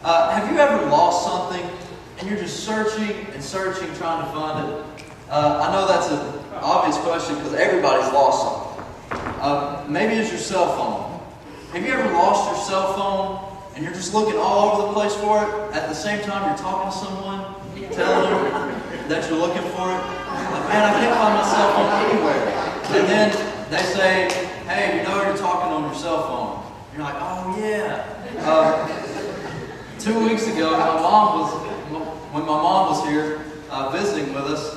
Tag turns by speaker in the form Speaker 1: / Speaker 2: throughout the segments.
Speaker 1: Have you ever lost something and you're just searching and searching trying to find it? I know that's an obvious question because everybody's lost something. Maybe it's your cell phone. Have you ever lost your cell phone and you're just looking all over the place for it? At the same time you're talking to someone, telling them that you're looking for it. Like, man, I can't find my cell phone anywhere. And then they say, hey, you know you're talking on your cell phone. You're like, oh yeah. 2 weeks ago, when my mom was here visiting with us,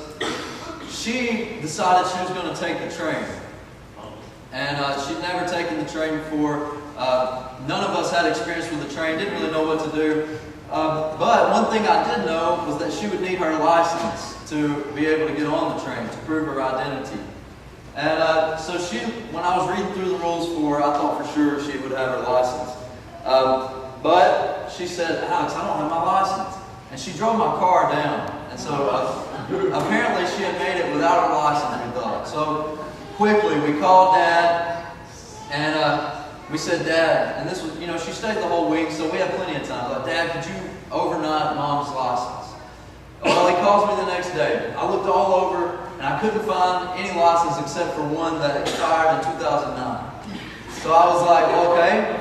Speaker 1: she decided she was going to take the train. And she'd never taken the train before. None of us had experience with the train, didn't really know what to do. But one thing I did know was that she would need her license to be able to get on the train, to prove her identity. And so when I was reading through the rules for her, I thought for sure she would have her license. But she said, Alex, I don't have my license. And she drove my car down. And so apparently she had made it without her license, we thought. So quickly we called Dad, and we said, Dad, and this was, she stayed the whole week, so we had plenty of time. Like, Dad, could you overnight Mom's license? Well, he calls me the next day. I looked all over, and I couldn't find any license except for one that expired in 2009. So I was like, okay,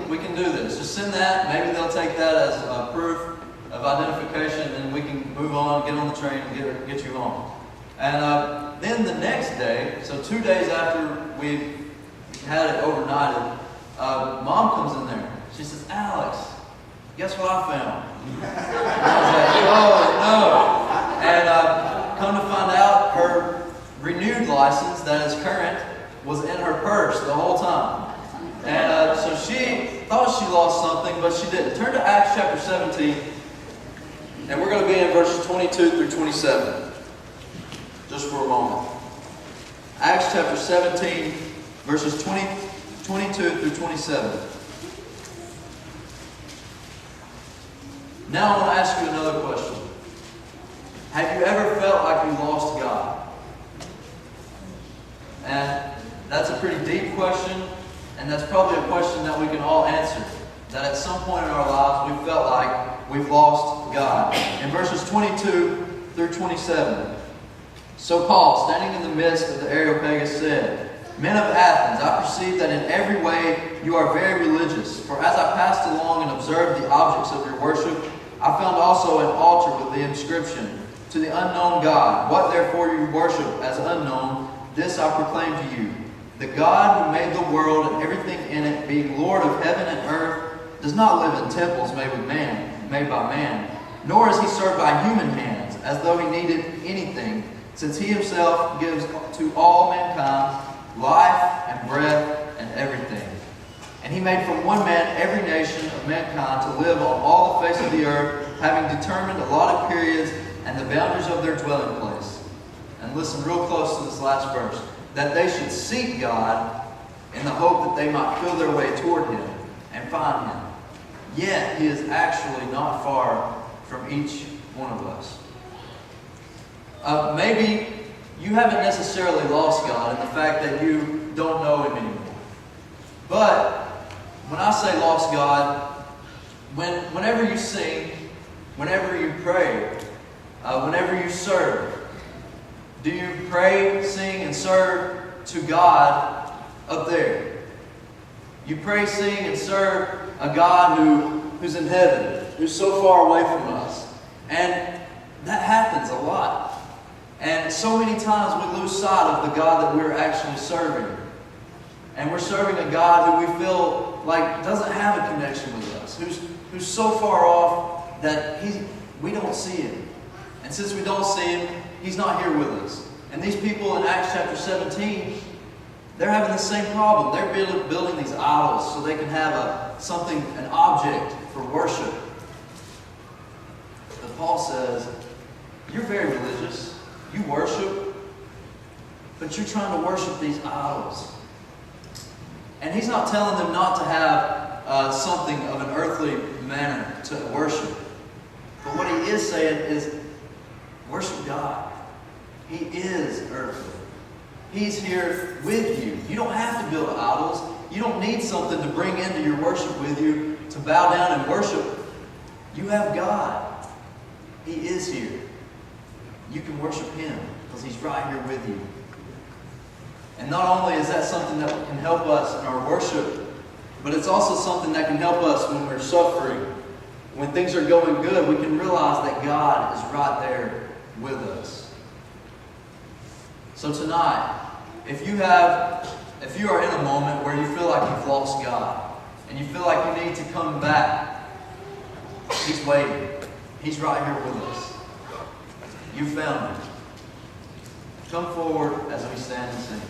Speaker 1: we can do this. Just send that. Maybe they'll take that as proof of identification, and we can move on, get on the train, and get you home. And then the next day, so 2 days after we had it overnighted, Mom comes in there. She says, Alex, guess what I found? And I was like, oh no. And come to find out, her renewed license that is current was in her purse the whole time. And so she thought she lost something, but she didn't. Turn to Acts chapter 17, and we're going to be in verses 22 through 27, just for a moment. Acts chapter 17, verses 22 through 27. Now I want to ask you another question. Have you ever felt like you lost God? And that's a pretty deep question, and that's probably a question that we can all answer. That at some point in our lives we felt like we've lost God. In verses 22 through 27. So Paul, standing in the midst of the Areopagus, said, Men of Athens, I perceive that in every way you are very religious. For as I passed along and observed the objects of your worship, I found also an altar with the inscription, To the unknown God. What therefore you worship as unknown, this I proclaim to you. The God who made the world and everything in it, being Lord of heaven and earth, does not live in temples made by man, nor is he served by human hands, as though he needed anything, since he himself gives to all mankind life and breath and everything. And he made from one man every nation of mankind to live on all the face of the earth, having determined allotted periods and the boundaries of their dwelling place. And listen real close to this last verse. That they should seek God in the hope that they might feel their way toward him and find him. Yet he is actually not far from each one of us. Maybe you haven't necessarily lost God in the fact that you don't know him anymore. But when I say lost God, whenever you sing, whenever you pray, whenever you serve, do you pray, sing, and serve to God up there? You pray, sing, and serve a God who's in heaven, who's so far away from us. And that happens a lot. And so many times we lose sight of the God that we're actually serving. And we're serving a God who we feel like doesn't have a connection with us, who's so far off that we don't see him. And since we don't see him, he's not here with us. And these people in Acts chapter 17, they're having the same problem. They're building these idols so they can have an object for worship. But Paul says, you're very religious. You worship, but you're trying to worship these idols. And he's not telling them not to have something of an earthly manner to worship. But what he is saying is, worship God. He is earthly. He's here with you. You don't have to build idols. You don't need something to bring into your worship with you to bow down and worship, you have God. He is here. You can worship Him because He's right here with you. And not only is that something that can help us in our worship, but it's also something that can help us when we're suffering. When things are going good, we can realize that God is right there with us. So tonight, if you are in a moment where you feel like you've lost God, and you feel like you need to come back, He's waiting. He's right here with us. You found Him. Come forward as we stand and sing.